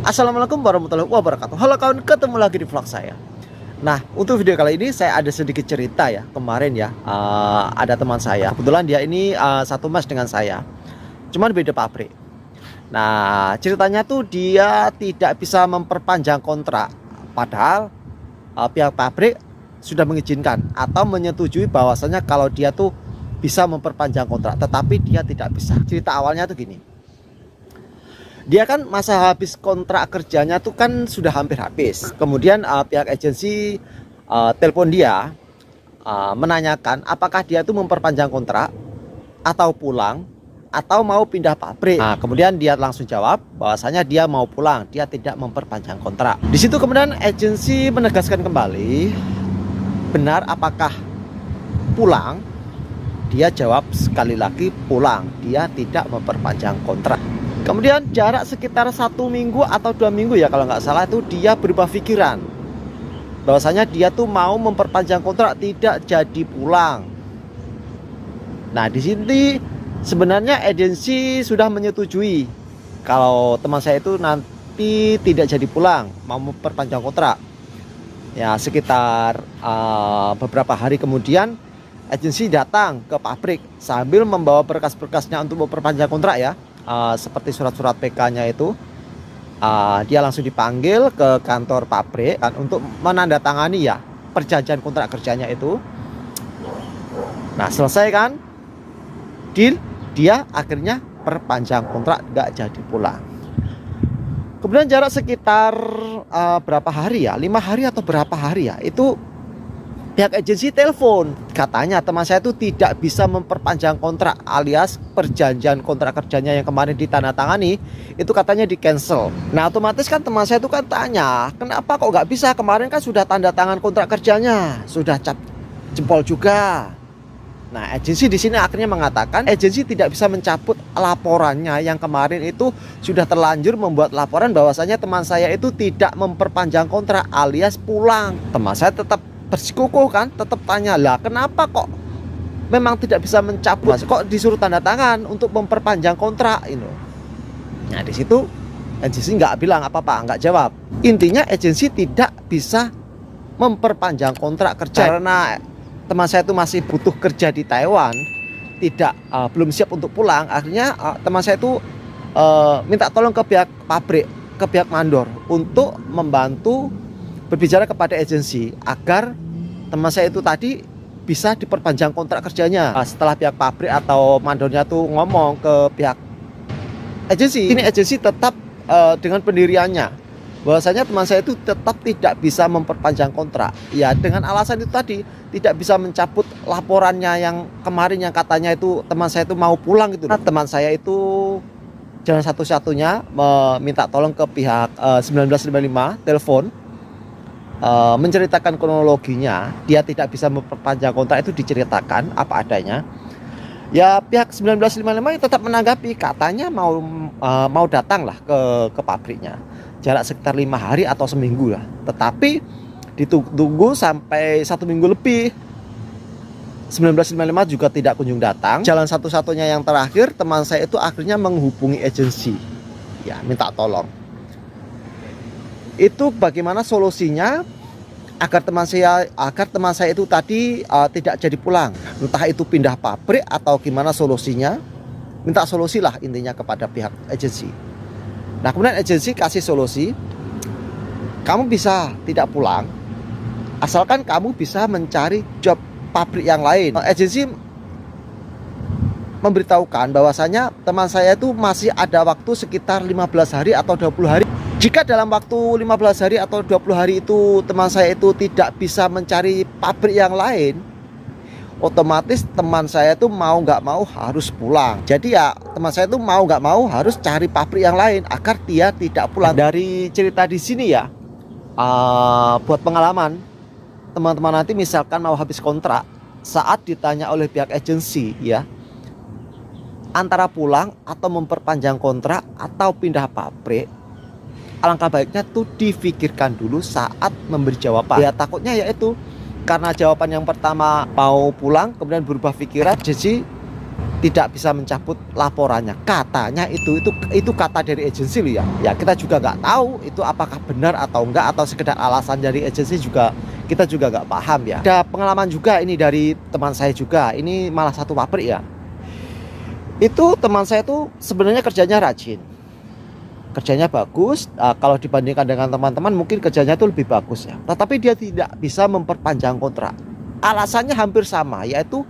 Assalamualaikum warahmatullahi wabarakatuh. Halo kawan, ketemu lagi di vlog saya. Nah, untuk video kali ini saya ada sedikit cerita ya. Kemarin ya, ada teman saya. Kebetulan dia ini satu mas dengan saya, cuman beda pabrik. Nah, ceritanya tuh dia tidak bisa memperpanjang kontrak. Padahal pihak pabrik sudah mengizinkan atau menyetujui bahwasanya kalau dia tuh bisa memperpanjang kontrak, tetapi dia tidak bisa. Cerita awalnya tuh gini. Dia kan masa habis kontrak kerjanya tuh kan sudah hampir habis. Kemudian pihak agensi telepon dia, menanyakan apakah dia tuh memperpanjang kontrak atau pulang atau mau pindah pabrik. Nah, kemudian dia langsung jawab bahwasanya dia mau pulang, dia tidak memperpanjang kontrak. Di situ kemudian agensi menegaskan kembali, benar apakah pulang? Dia jawab sekali lagi pulang, dia tidak memperpanjang kontrak. Kemudian jarak sekitar 1 minggu atau 2 minggu ya kalau nggak salah, itu dia berubah pikiran bahwasanya dia tuh mau memperpanjang kontrak, tidak jadi pulang. Nah, di sini sebenarnya agensi sudah menyetujui kalau teman saya itu nanti tidak jadi pulang, mau memperpanjang kontrak. Ya, sekitar beberapa hari kemudian agensi datang ke pabrik sambil membawa berkas-berkasnya untuk memperpanjang kontrak ya. Seperti surat-surat PK-nya itu, dia langsung dipanggil ke kantor pabrik kan, untuk menandatangani ya perjanjian kontrak kerjanya itu. Nah, selesai kan deal, dia akhirnya perpanjang kontrak, nggak jadi pulang. Kemudian jarak sekitar berapa hari ya, 5 hari atau berapa hari ya, itu pihak agensi telepon, katanya teman saya itu tidak bisa memperpanjang kontrak, alias perjanjian kontrak kerjanya yang kemarin ditandatangani itu katanya di cancel. Nah, otomatis kan teman saya itu kan tanya, kenapa kok nggak bisa, kemarin kan sudah tanda tangan kontrak kerjanya, sudah cap jempol juga. Nah, agensi di sini akhirnya mengatakan agensi tidak bisa mencabut laporannya yang kemarin itu sudah terlanjur membuat laporan bahwasanya teman saya itu tidak memperpanjang kontrak alias pulang. Teman saya tetap bersikukuh kan, tetap tanya, lah kenapa kok memang tidak bisa mencabut, kok disuruh tanda tangan untuk memperpanjang kontrak ini. Nah, di situ agensi nggak bilang apa-apa, nggak jawab. Intinya agensi tidak bisa memperpanjang kontrak kerja karena teman saya itu masih butuh kerja di Taiwan, tidak belum siap untuk pulang. Akhirnya teman saya itu minta tolong ke pihak pabrik, ke pihak mandor untuk membantu berbicara kepada agensi agar teman saya itu tadi bisa diperpanjang kontrak kerjanya. Setelah pihak pabrik atau mandornya tuh ngomong ke pihak agensi, ini agensi tetap dengan pendiriannya bahwasanya teman saya itu tetap tidak bisa memperpanjang kontrak ya, dengan alasan itu tadi, tidak bisa mencabut laporannya yang kemarin yang katanya itu teman saya itu mau pulang gitu. Nah, teman saya itu jalan satu-satunya meminta tolong ke pihak 1955 telepon, menceritakan kronologinya, dia tidak bisa memperpanjang kontrak itu diceritakan apa adanya. Ya, pihak 1955 tetap menanggapi, katanya mau datang lah ke pabriknya, jarak sekitar 5 hari atau seminggu lah, tetapi ditunggu sampai 1 minggu lebih. 1955 juga tidak kunjung datang. Jalan satu-satunya yang terakhir, teman saya itu akhirnya menghubungi agensi ya, minta tolong. Itu bagaimana solusinya agar teman saya itu tadi tidak jadi pulang, entah itu pindah pabrik atau gimana solusinya, minta solusi lah intinya kepada pihak agensi. Nah, kemudian agensi kasih solusi, kamu bisa tidak pulang asalkan kamu bisa mencari job pabrik yang lain. Agensi memberitahukan bahwasanya teman saya itu masih ada waktu sekitar 15 hari atau 20 hari. Jika dalam waktu 15 hari atau 20 hari itu teman saya itu tidak bisa mencari pabrik yang lain, otomatis teman saya itu mau nggak mau harus pulang. Jadi ya teman saya itu mau nggak mau harus cari pabrik yang lain agar dia tidak pulang. Dari cerita di sini ya, buat pengalaman teman-teman nanti misalkan mau habis kontrak, saat ditanya oleh pihak agensi ya, antara pulang atau memperpanjang kontrak atau pindah pabrik, alangkah baiknya tuh difikirkan dulu saat memberi jawaban. Ya, takutnya yaitu karena jawaban yang pertama mau pulang, kemudian berubah pikiran, jadi tidak bisa mencabut laporannya. Katanya itu kata dari agensi loh ya. Ya kita juga nggak tahu itu apakah benar atau enggak, atau sekedar alasan dari agensi juga kita juga nggak paham ya. Ada pengalaman juga ini dari teman saya juga. Ini malah satu pabrik ya. Itu teman saya tuh sebenarnya kerjanya rajin, kerjanya bagus. Kalau dibandingkan dengan teman-teman mungkin kerjanya itu lebih bagus ya. Tetapi dia tidak bisa memperpanjang kontrak. Alasannya hampir sama, yaitu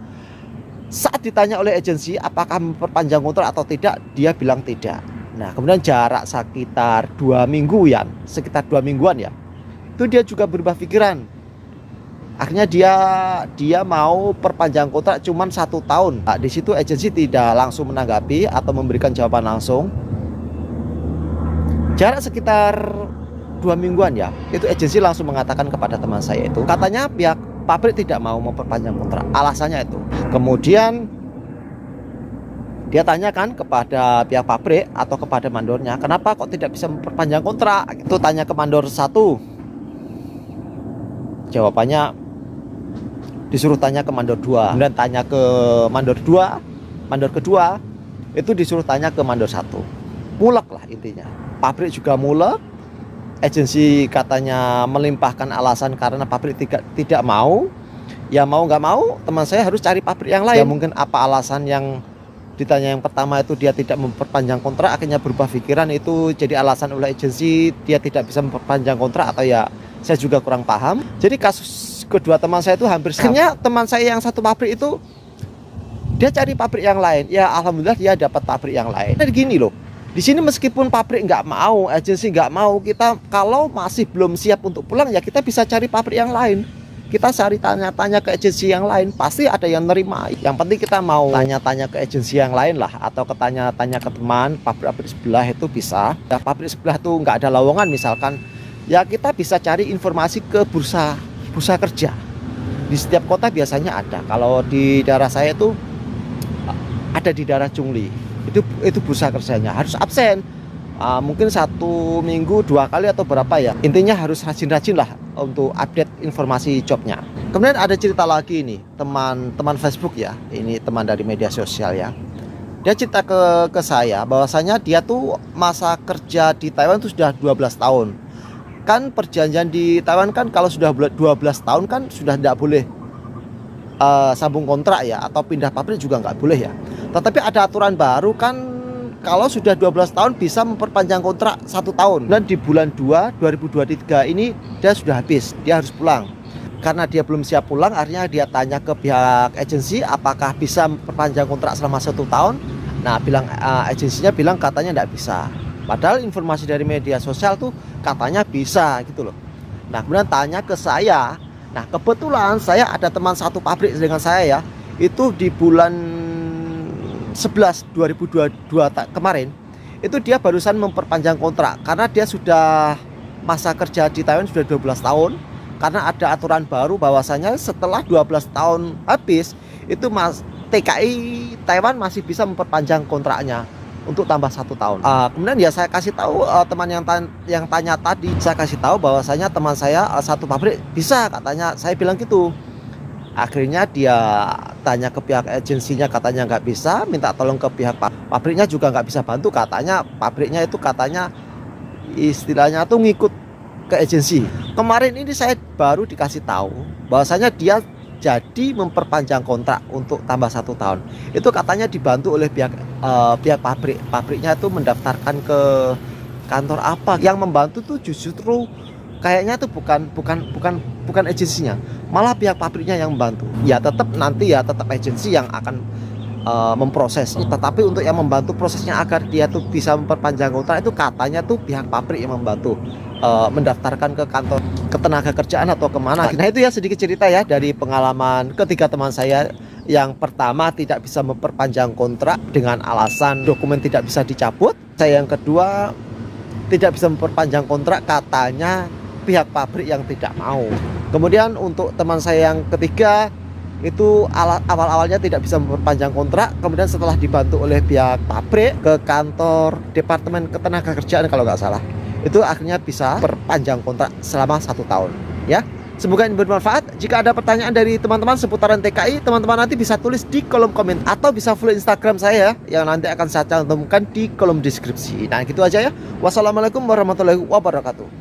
saat ditanya oleh agensi apakah memperpanjang kontrak atau tidak, dia bilang tidak. Nah, kemudian jarak sekitar 2 minggu ya, sekitar 2 mingguan ya, itu dia juga berubah pikiran. Akhirnya dia mau perpanjang kontrak cuman 1 tahun. Nah, di situ agensi tidak langsung menanggapi atau memberikan jawaban langsung. Jarak sekitar 2 mingguan ya, itu agensi langsung mengatakan kepada teman saya itu, katanya pihak pabrik tidak mau memperpanjang kontrak. Alasannya itu. Kemudian dia tanyakan kepada pihak pabrik atau kepada mandornya, kenapa kok tidak bisa memperpanjang kontrak? Itu tanya ke mandor 1. Jawabannya disuruh tanya ke mandor 2. Kemudian tanya ke mandor 2, mandor kedua itu disuruh tanya ke mandor 1. Mulek lah intinya. Pabrik juga mulek. Agensi katanya melimpahkan alasan karena pabrik tidak mau. Ya mau nggak mau, teman saya harus cari pabrik yang lain. Ya mungkin apa alasan yang ditanya yang pertama itu dia tidak memperpanjang kontrak, akhirnya berubah pikiran, itu jadi alasan oleh agensi dia tidak bisa memperpanjang kontrak, atau ya saya juga kurang paham. Jadi kasus kedua teman saya itu hampir sama. Akhirnya teman saya yang satu pabrik itu dia cari pabrik yang lain. Ya alhamdulillah dia dapat pabrik yang lain. Jadi gini loh. Di sini meskipun pabrik nggak mau, agensi nggak mau, kita kalau masih belum siap untuk pulang ya kita bisa cari pabrik yang lain. Kita cari tanya-tanya ke agensi yang lain, pasti ada yang nerima. Yang penting kita mau tanya-tanya ke agensi yang lain lah, atau tanya-tanya ke teman pabrik sebelah itu bisa. Ya, pabrik sebelah tuh nggak ada lowongan misalkan, ya kita bisa cari informasi ke bursa kerja. Di setiap kota biasanya ada. Kalau di daerah saya itu ada di daerah Chungli. Itu bursa kerjanya harus absen, mungkin 1 minggu 2 kali atau berapa ya. Intinya harus rajin-rajin lah untuk update informasi jobnya. Kemudian ada cerita lagi nih, teman Facebook ya, ini teman dari media sosial ya. Dia cerita ke saya bahwasanya dia tuh masa kerja di Taiwan itu sudah 12 tahun. Kan perjanjian di Taiwan kan kalau sudah 12 tahun kan sudah tidak boleh sambung kontrak ya, atau pindah pabrik juga nggak boleh ya. Tetapi ada aturan baru kan, kalau sudah 12 tahun bisa memperpanjang kontrak 1 tahun. Dan di bulan 2 2023 ini dia sudah habis, dia harus pulang. Karena dia belum siap pulang, akhirnya dia tanya ke pihak agensi apakah bisa memperpanjang kontrak selama 1 tahun. Nah, agensinya bilang katanya nggak bisa. Padahal informasi dari media sosial tuh katanya bisa gitu loh. Nah, kemudian tanya ke saya. Nah, kebetulan saya ada teman satu pabrik dengan saya ya. Itu di bulan 11 2022 kemarin, itu dia barusan memperpanjang kontrak karena dia sudah masa kerja di Taiwan sudah 12 tahun. Karena ada aturan baru bahwasanya setelah 12 tahun habis, itu TKI Taiwan masih bisa memperpanjang kontraknya untuk tambah 1 tahun. Kemudian ya saya kasih tahu teman yang tanya tadi, saya kasih tahu bahwasanya teman saya satu pabrik bisa, katanya. Saya bilang gitu. Akhirnya dia tanya ke pihak agensinya, katanya nggak bisa. Minta tolong ke pihak pabriknya juga nggak bisa bantu, katanya. Pabriknya itu katanya istilahnya tuh ngikut ke agensi. Kemarin ini saya baru dikasih tahu bahwasanya dia jadi memperpanjang kontrak untuk tambah 1 tahun. Itu katanya dibantu oleh pihak pabrik. Pabriknya itu mendaftarkan ke kantor apa. Yang membantu tuh justru kayaknya tuh bukan agensinya, malah pihak pabriknya yang membantu. Ya tetap nanti ya tetap agensi yang akan memproses. Tetapi untuk yang membantu prosesnya agar dia tuh bisa memperpanjang kontrak itu katanya tuh pihak pabrik yang membantu mendaftarkan ke kantor ketenagakerjaan atau kemana. Nah itu ya sedikit cerita ya dari pengalaman ketiga teman saya. Yang pertama tidak bisa memperpanjang kontrak dengan alasan dokumen tidak bisa dicabut. Saya yang kedua tidak bisa memperpanjang kontrak, katanya pihak pabrik yang tidak mau. Kemudian untuk teman saya yang ketiga itu awal-awalnya tidak bisa memperpanjang kontrak, kemudian setelah dibantu oleh pihak pabrik ke kantor Departemen Ketenagakerjaan kalau nggak salah, itu akhirnya bisa perpanjang kontrak selama 1 tahun ya. Semoga ini bermanfaat. Jika ada pertanyaan dari teman-teman seputaran TKI, teman-teman nanti bisa tulis di kolom komen atau bisa follow Instagram saya yang nanti akan saya cantumkan di kolom deskripsi. Nah, gitu aja ya. Wassalamualaikum warahmatullahi wabarakatuh.